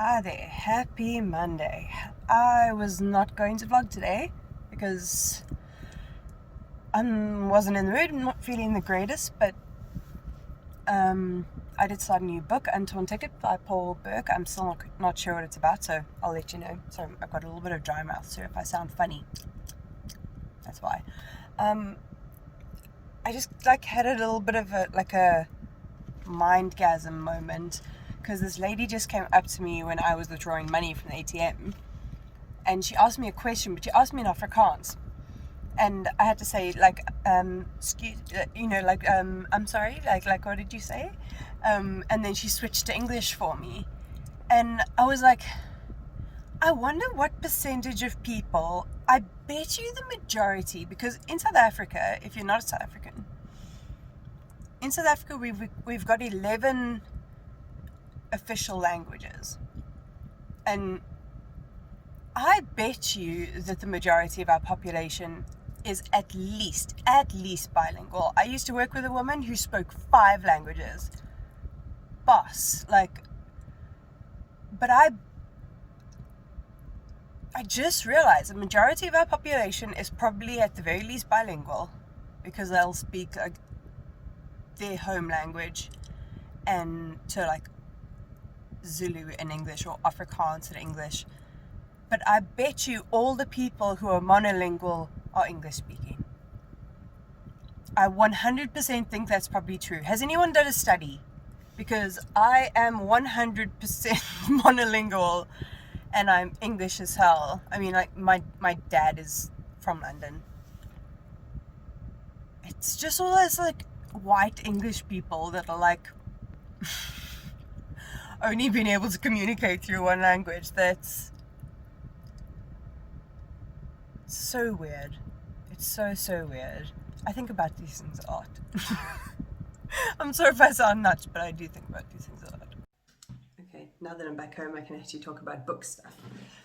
Hi there, happy Monday. I was not going to vlog today because I wasn't in the mood, I'm not feeling the greatest, but I did start a new book, Untorn by Burke. I'm still not sure what it's about, so I'll let you know. So I've got a little bit of dry mouth, so if I sound funny, that's why. I just had a little bit of a mindgasm moment, because this lady just came up to me when I was withdrawing money from the ATM, and she asked me a question, but she asked me in Afrikaans, and I had to say excuse, I'm sorry, what did you say? And then she switched to English for me, and I was like, I wonder what percentage of people, I bet you the majority, because in South Africa, if you're not a South African, in South Africa we've got 11 official languages, and I bet you that the majority of our population is at least bilingual. I used to work with a woman who spoke 5 languages. Boss, but I just realized the majority of our population is probably at the very least bilingual, because they'll speak their home language and to Zulu in English or Afrikaans in English. But I bet you all the people who are monolingual are English speaking. I 100% think that's probably true. Has anyone done a study? Because I am 100% monolingual and I'm English as hell. I mean, my dad is from London. It's just all those white English people that are only being able to communicate through one language. That's so weird. It's so weird. I think about these things a lot. I'm sorry if I sound nuts, but I do think about these things a lot. Okay, now that I'm back home, I can actually talk about book stuff.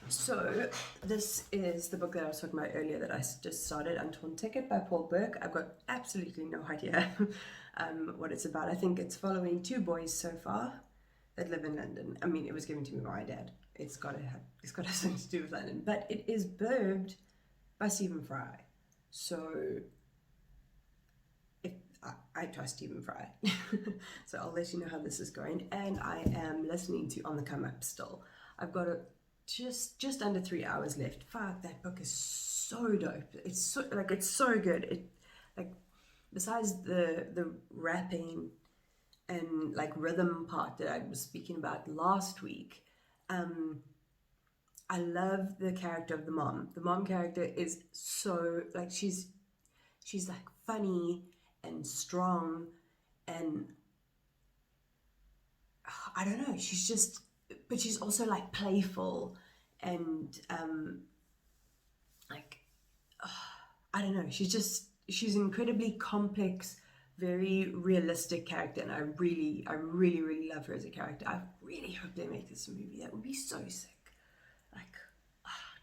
So this is the book that I was talking about earlier that I just started, Untorn by Burke. I've got absolutely no idea what it's about. I think it's following 2 boys so far that live in London. I mean, it was given to me by my dad. It's got to have something to do with London, but it is blurbed by Stephen Fry. So if I trust Stephen Fry. So I'll let you know how this is going. And I am listening to On the Come Up still. I've got just under 3 hours left. Fuck, that book is so dope. It's so good. It besides the rapping and rhythm part that I was speaking about last week, I love the character of the mom. The mom character is so she's funny and strong, and I don't know, but she's also playful and I don't know, she's an incredibly complex, very realistic character, and I really love her as a character. I really hope they make this a movie. That would be so sick. It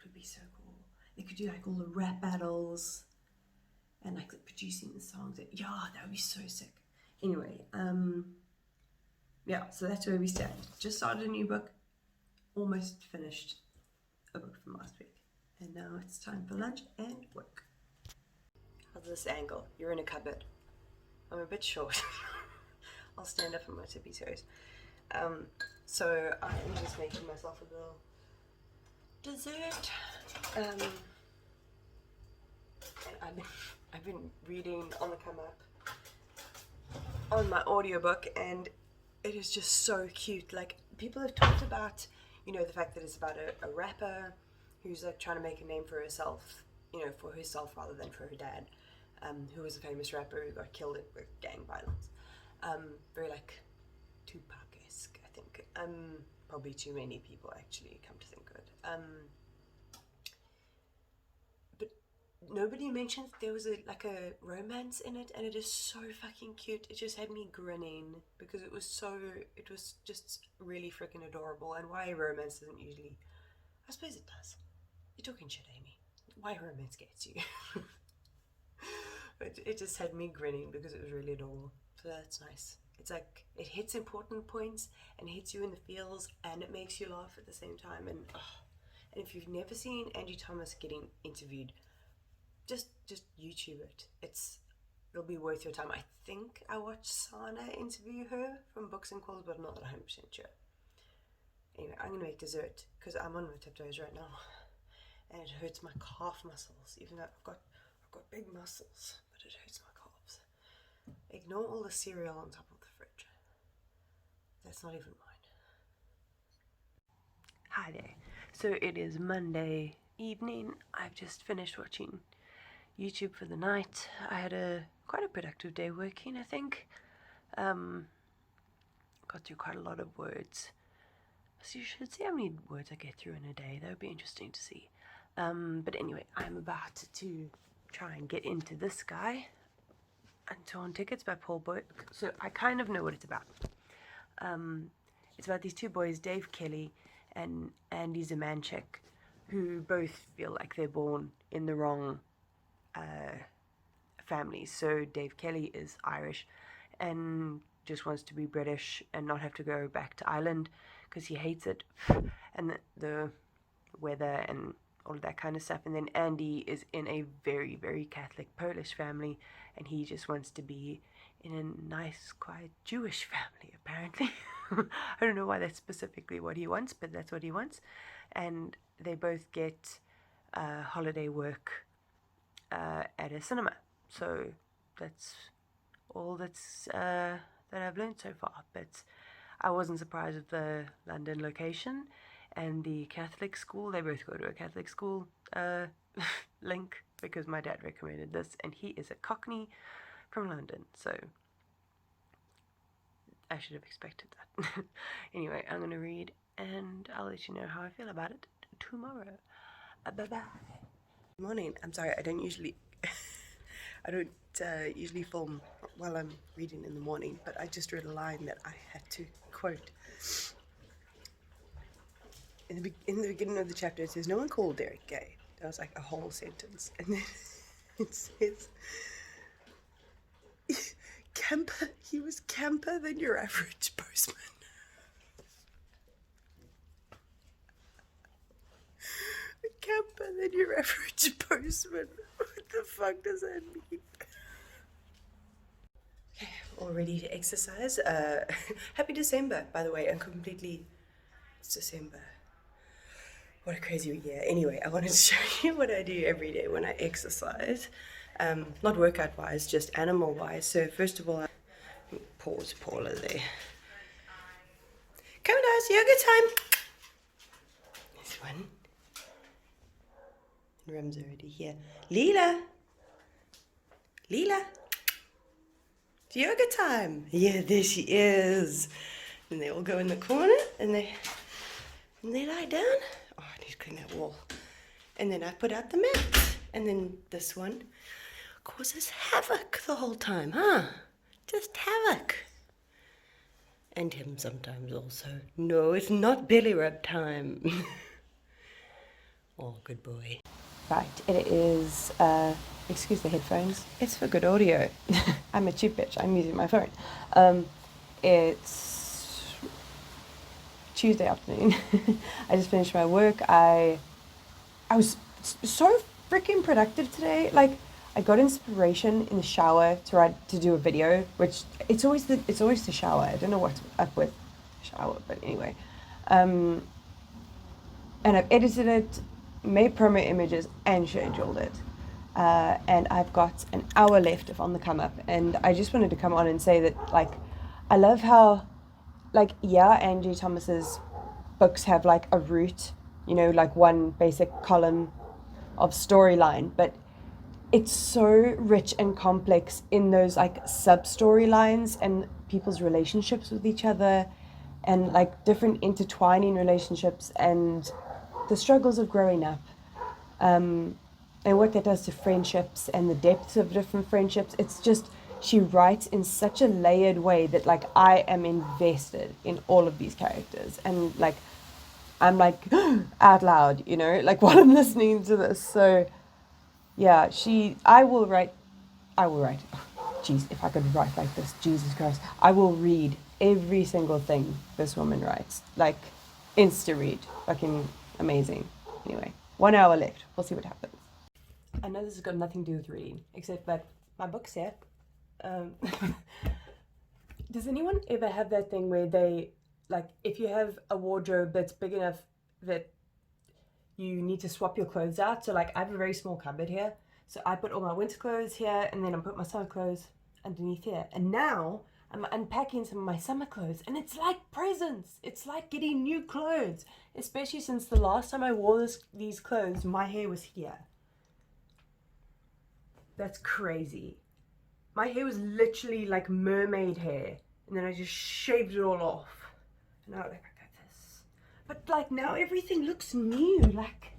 would be so cool. They could do all the rap battles and producing the songs. Yeah, that would be so sick. Anyway, yeah, so that's where we stand. Just started a new book, almost finished a book from last week, and now it's time for lunch and work. How's this angle? You're in a cupboard. I'm a bit short. I'll stand up on my tippy toes. So I'm just making myself a little dessert. And I've been reading On the Come Up on my audiobook, and it is just so cute. People have talked about, the fact that it's about a rapper who's trying to make a name for herself, for herself rather than for her dad, who was a famous rapper who got killed with gang violence. Very Tupac-esque, I think. Probably too many people actually, come to think of it. But nobody mentions there was a romance in it, and it is so fucking cute. It just had me grinning because it was just really freaking adorable. And why romance doesn't usually, I suppose it does. You're talking shit, Amy. Why romance gets you. But it just had me grinning because it was really adorable. So that's nice. It's like it hits important points and hits you in the feels, and it makes you laugh at the same time. And if you've never seen Angie Thomas getting interviewed, just YouTube it. It'll be worth your time. I think I watched Sana interview her from Books and Calls, but I'm not 100% sure. Anyway, I'm gonna make dessert because I'm on my tiptoes right now, and it hurts my calf muscles. Even though I've got big muscles, but it hurts my calves. Ignore all the cereal on top of the fridge. That's not even mine. Hi there. So it is Monday evening. I've just finished watching YouTube for the night. I had quite a productive day working, I think. Got through quite a lot of words. So you should see how many words I get through in a day. That would be interesting to see. But anyway, I'm about to try and get into this guy, Untorn Tickets by Paul Burke. So I kind of know what it's about. It's about these two boys, Dave Kelly and Andy Zemanchik, who both feel like they're born in the wrong families. So Dave Kelly is Irish and just wants to be British and not have to go back to Ireland because he hates it and the weather and all of that kind of stuff. And then Andy is in a very, very Catholic Polish family, and he just wants to be in a nice, quiet Jewish family, apparently. I don't know why that's specifically what he wants, but that's what he wants. And they both get holiday work at a cinema. So that's all that I've learned so far. But I wasn't surprised with the London location and the Catholic school. They both go to a Catholic school link because my dad recommended this, and he is a Cockney from London, so I should have expected that. Anyway, I'm gonna read and I'll let you know how I feel about it tomorrow. Bye bye. Morning. I'm sorry, I don't usually film while I'm reading in the morning, but I just read a line that I had to quote. In the beginning of the chapter, it says, "No one called Derek gay." That was like a whole sentence. And then it says, he was camper than your average postman. Camper than your average postman. What the fuck does that mean? Okay, all ready to exercise. Happy December, by the way. It's December. What a crazy year. Anyway, I wanted to show you what I do every day when I exercise. Not workout wise, just animal wise. So first of all, pause Paula there. Come on guys, yoga time. This one. Rum's already here. Leela, it's yoga time. Yeah, there she is. And they all go in the corner and they lie down. Oh, I need to clean that wall. And then I put out the mat. And then this one causes havoc the whole time, huh? Just havoc. And him sometimes also. No, it's not belly rub time. Oh, good boy. Right, it is, excuse the headphones, it's for good audio. I'm a cheap bitch, I'm using my phone. It's Tuesday afternoon. I just finished my work. I was so freaking productive today. Like, I got inspiration in the shower to do a video, which it's always the shower. I don't know what's up with shower, but anyway. And I've edited it, made promo images, and scheduled it. And I've got an hour left of On the Come Up. And I just wanted to come on and say that, like, I love how, like, yeah, Angie Thomas's books have, like, a root, you know, like one basic column of storyline, but it's so rich and complex in those, like, sub-storylines and people's relationships with each other and, like, different intertwining relationships and the struggles of growing up, and what that does to friendships and the depths of different friendships. It's just, she writes in such a layered way that, like, I am invested in all of these characters, and, like, I'm like out loud, you know, like, while I'm listening to this. So yeah, I will write Jeez, if I could write like this, Jesus Christ. I will read every single thing this woman writes. Like, insta read. Fucking amazing. Anyway, 1 hour left. We'll see what happens. I know this has got nothing to do with reading, except that my book's here. Does anyone ever have that thing where they, like, if you have a wardrobe that's big enough that you need to swap your clothes out? So, like, I have a very small cupboard here. So I put all my winter clothes here, and then I put my summer clothes underneath here. And now I'm unpacking some of my summer clothes, and it's like presents. It's like getting new clothes, especially since the last time I wore these clothes, my hair was here. That's crazy. My hair was literally like mermaid hair, and then I just shaved it all off. And now I look like this. But like now everything looks new. Like,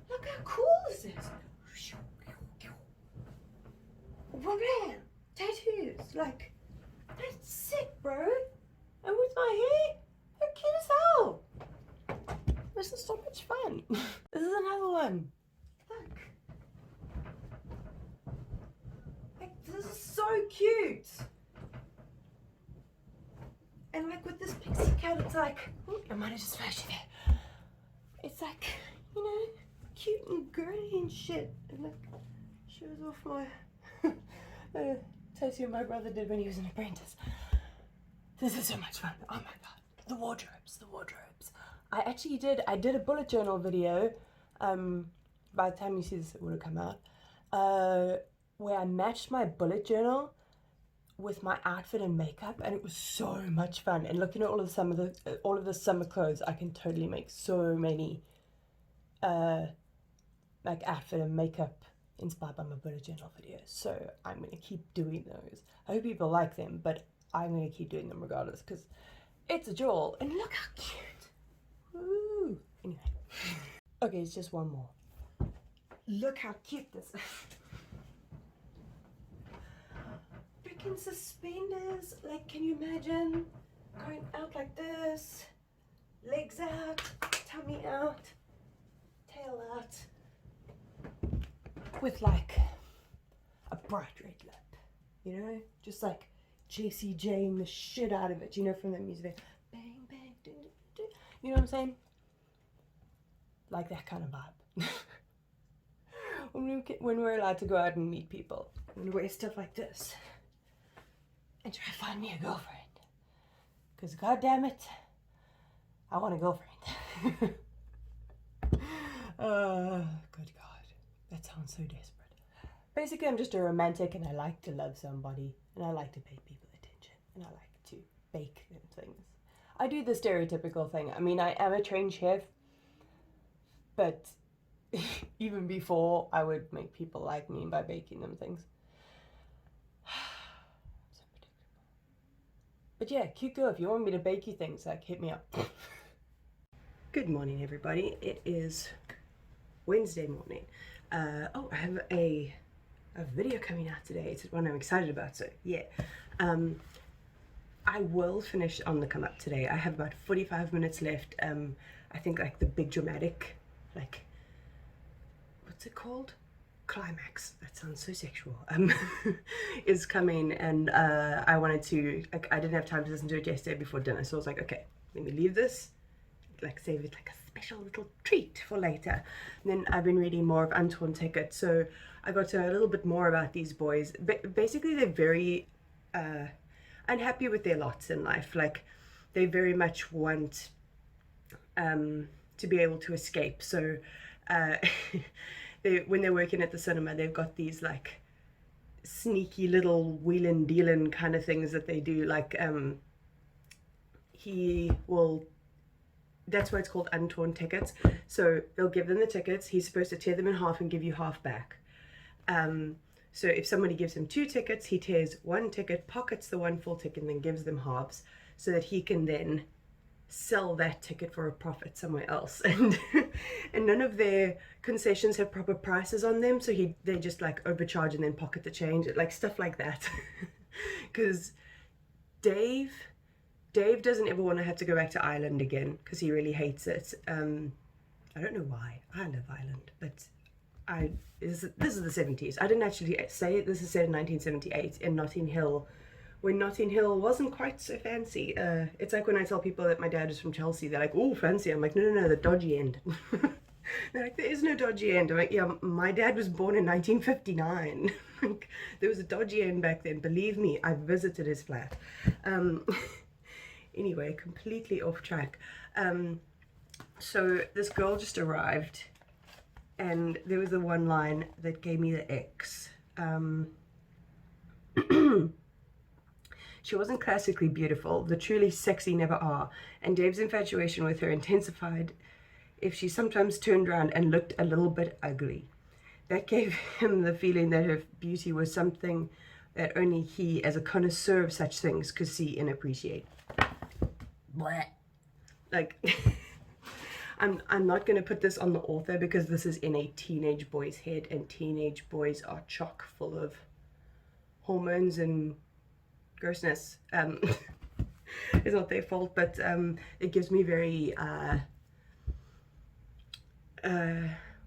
look how cool is this? Woman, tattoos, like, that's sick, bro. And with my hair, how cute as hell. This is so much fun. This is another one. Look. Like, this is so cute. And like with this pixie cat, it's like, I might have just flashed it there. It's like, you know, cute and girly and shit. And like, shows off my tattoo my brother did when he was an apprentice. This is so much fun. Oh my god. The wardrobes. I did a bullet journal video. By the time you see this, it would have come out. Where I matched my bullet journal with my outfit and makeup, and it was so much fun. And looking at all of the summer clothes, I can totally make so many like outfit and makeup inspired by my bullet journal videos. So I'm gonna keep doing those. I hope people like them, but I'm gonna keep doing them regardless because it's a jewel. And look how cute. Woo. Anyway. Okay, it's just one more. Look how cute this is. Freaking suspenders. Like, can you imagine going out like this? Legs out, tummy out, tail out. With like a bright red lip, you know, just like Jessie Jane the shit out of it, you know, from that music, bang bang, doo, doo, doo. You know what I'm saying? Like that kind of vibe. when we're allowed to go out and meet people, and wear stuff like this, and try to find me a girlfriend, because god damn it, I want a girlfriend. Good god. That sounds so desperate. Basically, I'm just a romantic, and I like to love somebody, and I like to pay people attention, and I like to bake them things. I do the stereotypical thing. I mean, I am a trained chef, but even before, I would make people like me by baking them things. So predictable. But yeah, cute girl, if you want me to bake you things, like, hit me up. Good morning, everybody. It is Wednesday morning. I have a video coming out today. It's one I'm excited about, so yeah. I will finish on the come up today. I have about 45 minutes left. I think like the big dramatic, like, what's it called? Climax. That sounds so sexual. Is coming, and I wanted to, like, I didn't have time to listen to it yesterday before dinner, so I was like, okay, let me leave this, like, save it like a special little treat for later. And then I've been reading more of Untorn Ticket, so I got to know a little bit more about these boys. Basically, they're very unhappy with their lots in life. Like, they very much want to be able to escape. So when they're working at the cinema, they've got these like sneaky little wheelin' dealin' kind of things that they do. Like, he will, that's why it's called Untorn Tickets. So they'll give them the tickets. He's supposed to tear them in half and give you half back. So if somebody gives him 2 tickets, he tears 1 ticket, pockets the 1 full ticket, and then gives them halves so that he can then sell that ticket for a profit somewhere else. And and none of their concessions have proper prices on them, so they just like overcharge and then pocket the change, like stuff like that. Because Dave doesn't ever want to have to go back to Ireland again because he really hates it. I don't know why. I love Ireland, but this is the 70s. I didn't actually say it. This is set in 1978 in Notting Hill, when Notting Hill wasn't quite so fancy. It's like when I tell people that my dad is from Chelsea, they're like, oh, fancy. I'm like, no, the dodgy end. They're like, there is no dodgy end. I'm like, yeah, my dad was born in 1959. There was a dodgy end back then. Believe me, I visited his flat. Anyway, completely off track. So this girl just arrived, and there was the one line that gave me the X. She wasn't classically beautiful. The truly sexy never are. And Dave's infatuation with her intensified if she sometimes turned around and looked a little bit ugly. That gave him the feeling that her beauty was something that only he, as a connoisseur of such things, could see and appreciate. Blech. Like, I'm not going to put this on the author because this is in a teenage boy's head, and teenage boys are chock full of hormones and grossness. It's not their fault, but it gives me very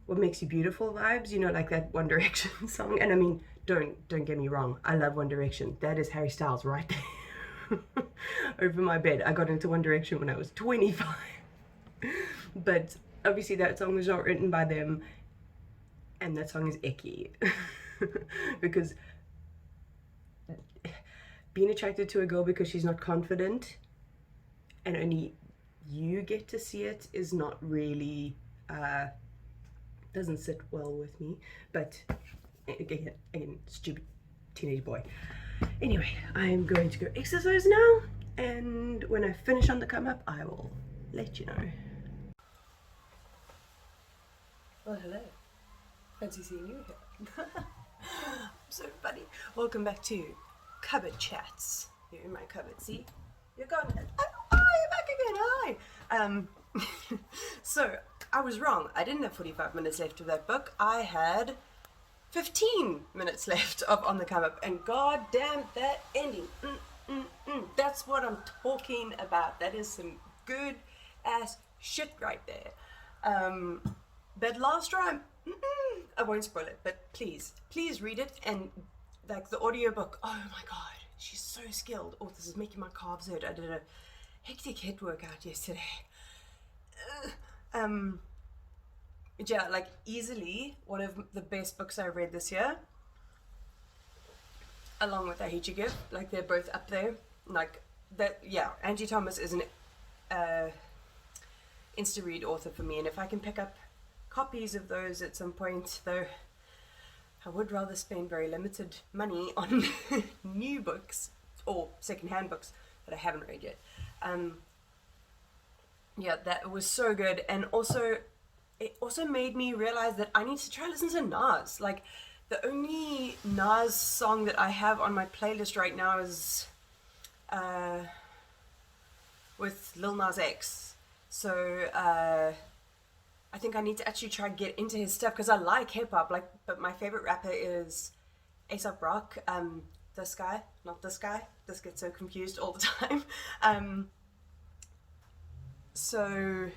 what makes you beautiful vibes, you know, like that One Direction song. And I mean, don't get me wrong, I love One Direction. That is Harry Styles right there. Over my bed. I got into One Direction when I was 25. But obviously that song was not written by them, and that song is icky. Because being attracted to a girl because she's not confident and only you get to see it is not really doesn't sit well with me. But again, stupid teenage boy. Anyway, I'm going to go exercise now, and when I finish on the come up, I will let you know. Well, hello. Fancy seeing you here. So funny. Welcome back to Cupboard Chats. You're in my cupboard, see? You're gone. Oh, you're back again. Hi. So, I was wrong. I didn't have 45 minutes left of that book. I had 15 minutes left of On the Come Up, and god damn that ending. That's what I'm talking about. That is some good ass shit right there. That last rhyme, I won't spoil it, but please read it. And like the audiobook, oh my god, she's so skilled. Oh, this is making my calves hurt. I did a hectic HIIT workout yesterday. Yeah, like easily one of the best books I read this year, along with I Hate You Give. Like, they're both up there. Like that, yeah. Angie Thomas is an insta read author for me, and if I can pick up copies of those at some point, though I would rather spend very limited money on new books or secondhand books that I haven't read yet. Yeah, that was so good. And also, it also made me realize that I need to try listen to Nas. Like, the only Nas song that I have on my playlist right now is with Lil Nas X. So I think I need to actually try and get into his stuff, because I like hip hop. Like, but my favorite rapper is A$AP Rock. This guy, not this guy. This gets so confused all the time. So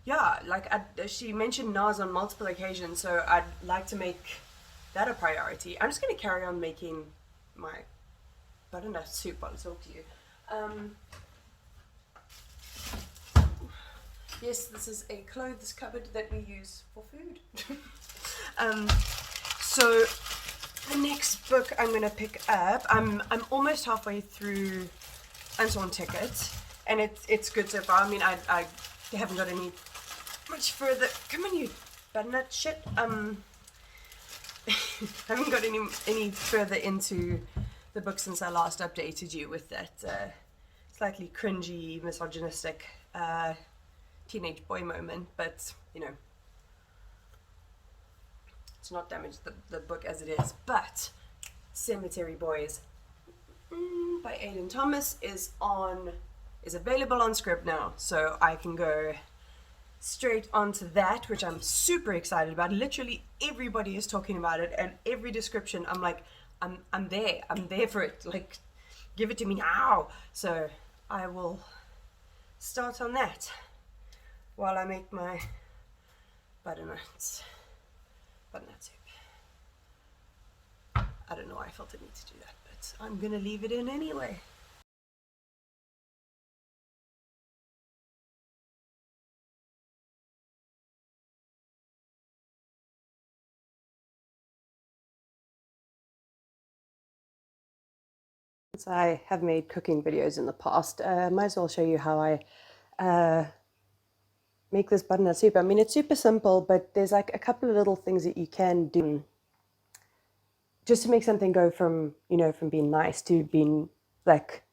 yeah, like she mentioned Nas on multiple occasions, so I'd like to make that a priority. I'm just going to carry on making my butternut soup while I talk to you. Yes, this is a clothes cupboard that we use for food. So the next book I'm going to pick up, I'm almost halfway through Untorn Ticket, and it's good so far. I mean, I haven't got any much further. Come on, you butternut shit. I haven't got any further into the book since I last updated you with that slightly cringy, misogynistic teenage boy moment, but you know, it's not damaged the book as it is. But Cemetary Boys by Aidan Thomas is available on Script now, so I can go straight onto that, which I'm super excited about. Literally everybody is talking about it, and every description I'm like, I'm there for it. Like, give it to me now. So I will start on that while I make my butternut butternut soup. I don't know why I felt the need to do that, but I'm gonna leave it in anyway. Since I have made cooking videos in the past, I might as well show you how I make this butternut soup. I mean, it's super simple, but there's like a couple of little things that you can do just to make something go from, you know, from being nice to being like,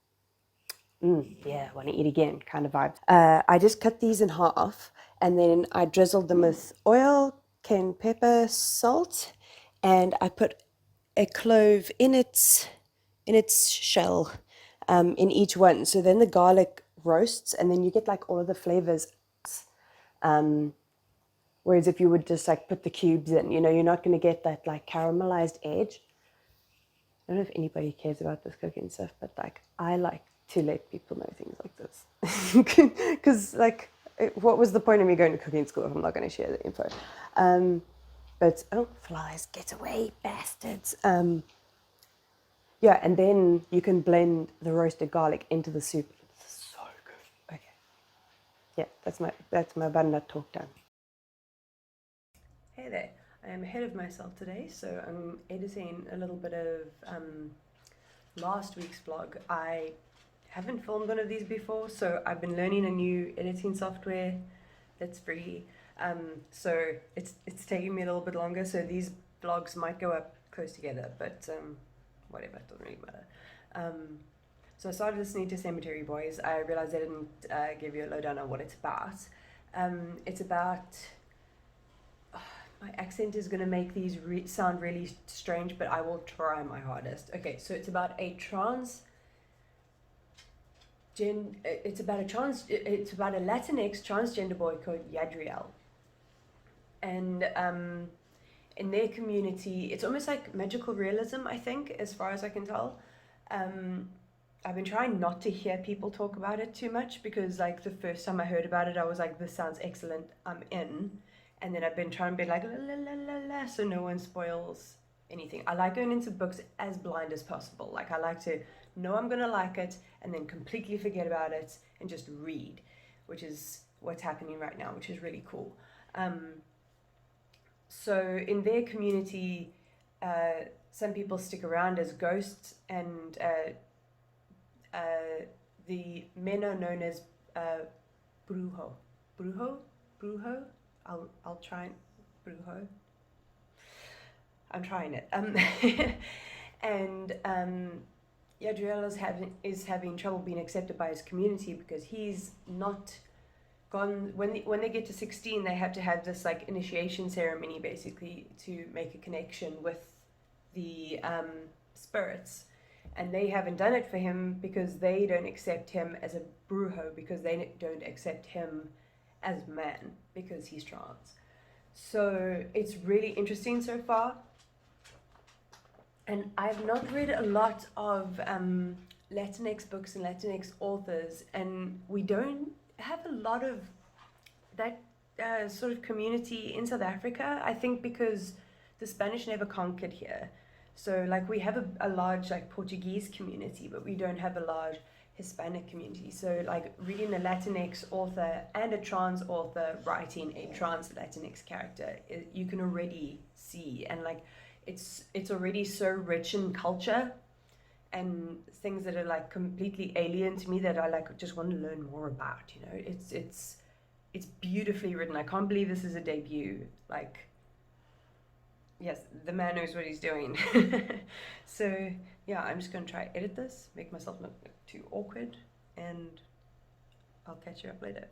yeah, want to eat again kind of vibe. I just cut these in half and then I drizzled them with oil, cayenne pepper, salt, and I put a clove in its shell, in each one. So then the garlic roasts and then you get like all of the flavors. Whereas if you would just like put the cubes in, you know, you're not going to get that like caramelized edge. I don't know if anybody cares about this cooking stuff, but like I like to let people know things like this. Because like, what was the point of me going to cooking school if I'm not going to share the info? But, oh, flies, get away, bastards. Yeah, and then you can blend the roasted garlic into the soup. It's so good. Okay. Yeah, that's my butternut talk done. Hey there. I am ahead of myself today, so I'm editing a little bit of last week's vlog. I haven't filmed one of these before, so I've been learning a new editing software that's free. So it's taking me a little bit longer, so these vlogs might go up close together, but whatever, it doesn't really matter. So I started listening to Cemetary Boys. I realized I didn't give you a lowdown on what it's about. It's about... my accent is going to make these sound really strange, but I will try my hardest. Okay, so it's about a it's about a Latinx transgender boy called Yadriel. And in their community, it's almost like magical realism, I think, as far as I can tell. I've been trying not to hear people talk about it too much because, like, the first time I heard about it, I was like, this sounds excellent, I'm in. And then I've been trying to be like, la la la la la, so no one spoils anything. I like going into books as blind as possible. Like, I like to know I'm gonna like it and then completely forget about it and just read, which is what's happening right now, which is really cool. So in their community, some people stick around as ghosts, and the men are known as brujo. Brujo? I'll try and brujo. I'm trying it. And Yadriel is having trouble being accepted by his community because he's not gone. When they get to 16, they have to have this like initiation ceremony basically to make a connection with the spirits, and they haven't done it for him because they don't accept him as a brujo, because they don't accept him as man because he's trans. So it's really interesting so far. And I've not read a lot of Latinx books and Latinx authors, and we don't have a lot of that sort of community in South Africa, I think because the Spanish never conquered here. So like we have a large like Portuguese community, but we don't have a large Hispanic community. So like reading a Latinx author and a trans author writing a trans Latinx character, you can already see, and like it's already so rich in culture and things that are like completely alien to me that I like just want to learn more about, you know. It's beautifully written. I can't believe this is a debut. Like, yes, the man knows what he's doing. So yeah, I'm just gonna try to edit this, make myself not look too awkward, and I'll catch you up later.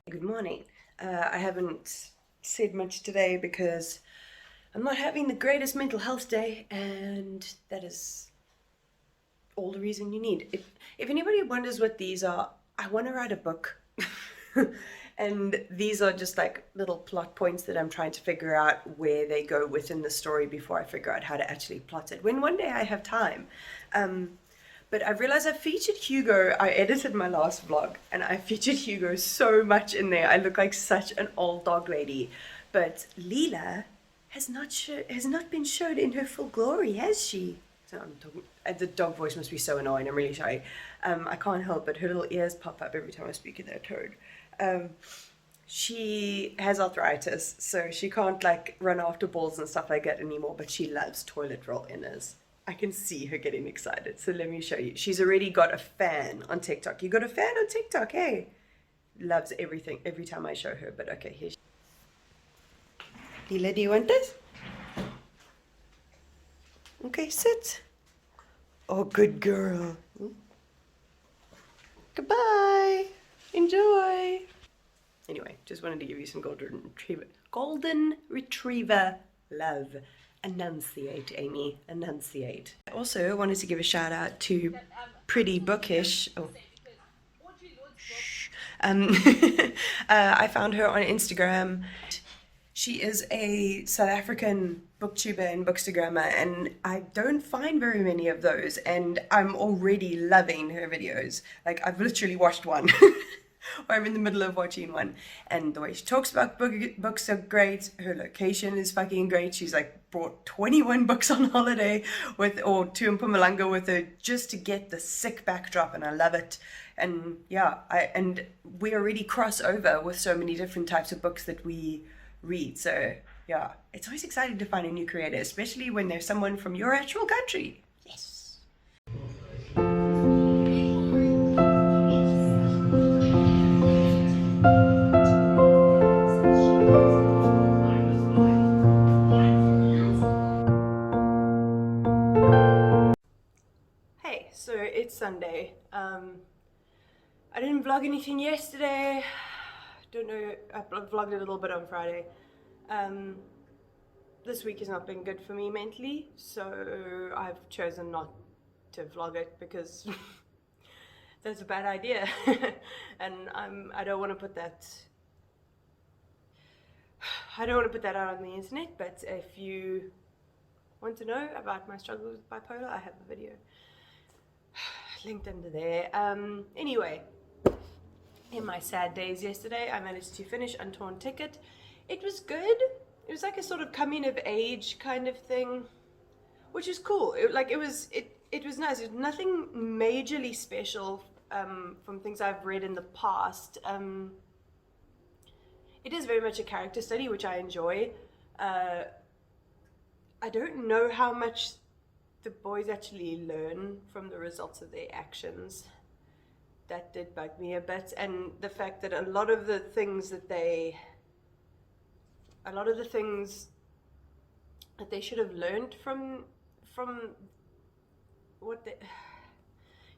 Good morning. I haven't said much today because I'm not having the greatest mental health day, and that is all the reason you need. If anybody wonders what these are, I want to write a book. And these are just like little plot points that I'm trying to figure out where they go within the story before I figure out how to actually plot it, when one day I have time. But I've realized I featured Hugo. I edited my last vlog and I featured Hugo so much in there. I look like such an old dog lady. But Leela has not been showed in her full glory, has she? So I'm talking. The dog voice must be so annoying. I'm really sorry. I can't help it. Her little ears pop up every time I speak in that tone. She has arthritis, so she can't like run after balls and stuff like that anymore. But she loves toilet roll inners. I can see her getting excited. So let me show you. She's already got a fan on TikTok. You got a fan on TikTok, hey? Loves everything every time I show her. But okay, here. Lila, do you want this? Okay, sit. Oh, good girl. Goodbye. Enjoy. Anyway, just wanted to give you some golden retriever love. Enunciate, Amy. Enunciate. I also wanted to give a shout out to Pretty Bookish. Oh. I found her on Instagram. She is a South African booktuber and bookstagrammer, and I don't find very many of those, and I'm already loving her videos. Like, I've literally watched one, or I'm in the middle of watching one, and the way she talks about books are great. Her location is fucking great. She's like brought 21 books on holiday or to Mpumalanga with her just to get the sick backdrop, and I love it. And yeah, and we already cross over with so many different types of books that we read. So yeah, it's always exciting to find a new creator, especially when there's someone from your actual country. Yes. Hey, so it's Sunday. I didn't vlog anything yesterday. Don't know, I vlogged a little bit on Friday. This week has not been good for me mentally, so I've chosen not to vlog it because that's a bad idea. And I don't want to put that out on the internet. But if you want to know about my struggle with bipolar, I have a video linked under there. Anyway, in my sad days yesterday, I managed to finish Untorn Ticket. It was good. It was like a sort of coming of age kind of thing, which is cool. It was nice. It was nothing majorly special from things I've read in the past. It is very much a character study, which I enjoy. I don't know how much the boys actually learn from the results of their actions. That did bug me a bit, and the fact that a lot of the things that they should have learned from what they...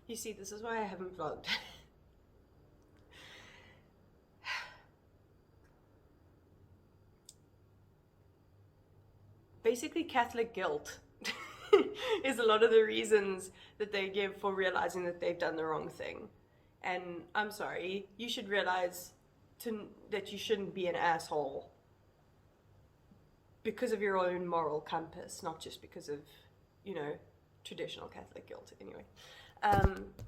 You see, this is why I haven't vlogged. Basically, Catholic guilt is a lot of the reasons that they give for realizing that they've done the wrong thing. And I'm sorry, you should realize that you shouldn't be an asshole because of your own moral compass, not just because of, traditional Catholic guilt. Anyway,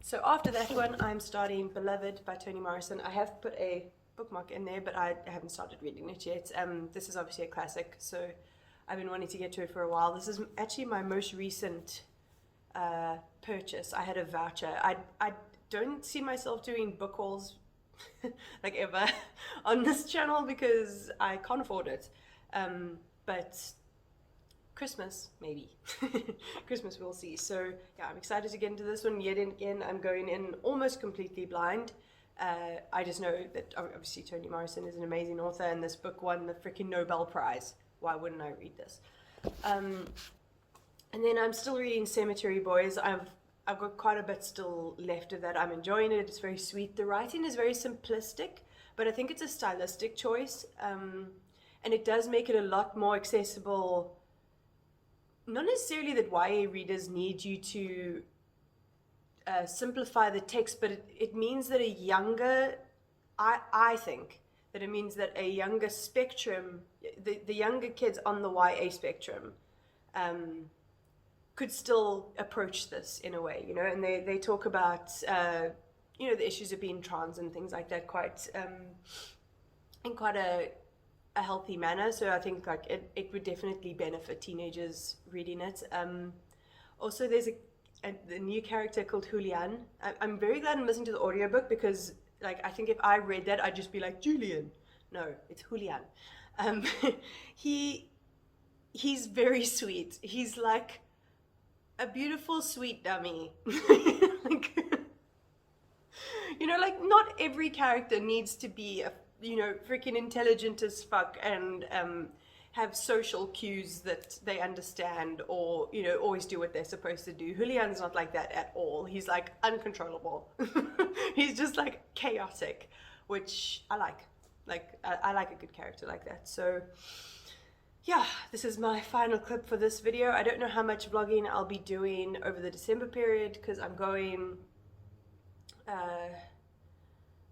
so after that one, I'm starting Beloved by Toni Morrison. I have put a bookmark in there, but I haven't started reading it yet. This is obviously a classic, so I've been wanting to get to it for a while. This is actually my most recent purchase. I had a voucher. I don't see myself doing book hauls like ever on this channel because I can't afford it. But Christmas, maybe. Christmas, we'll see. So yeah, I'm excited to get into this one. Yet again, I'm going in almost completely blind. I just know that obviously Toni Morrison is an amazing author, and this book won the freaking Nobel Prize. Why wouldn't I read this? And then I'm still reading Cemetary, boys. I've got quite a bit still left of that. I'm enjoying it. It's very sweet. The writing is very simplistic, but I think it's a stylistic choice. And it does make it a lot more accessible. Not necessarily that YA readers need you to simplify the text, but it means that I think that it means that a younger spectrum, the younger kids on the YA spectrum, could still approach this in a way, and they talk about, the issues of being trans and things like that in quite a a healthy manner. So I think like it would definitely benefit teenagers reading it. Also, there's a new character called Julian. I'm very glad I'm listening to the audiobook because like I think if I read that I'd just be like Julian. No, it's Julian. Um, he's very sweet. He's like a beautiful sweet dummy. Like, you know, like not every character needs to be a, you know, freaking intelligent as fuck and have social cues that they understand, or, you know, always do what they're supposed to do. Julian's not like that at all. He's like uncontrollable. He's just like chaotic, which I like. I like a good character like that. So yeah, this is my final clip for this video. I don't know how much vlogging I'll be doing over the December period because I'm going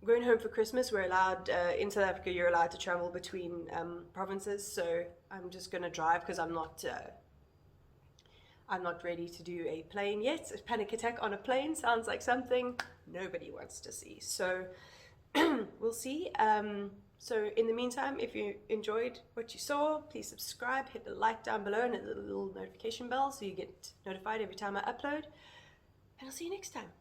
home for Christmas. We're allowed, in South Africa, you're allowed to travel between provinces, so I'm just going to drive because I'm not ready to do a plane yet. A panic attack on a plane sounds like something nobody wants to see, so we'll see. So in the meantime, if you enjoyed what you saw, please subscribe, hit the like down below and hit the little notification bell so you get notified every time I upload, and I'll see you next time.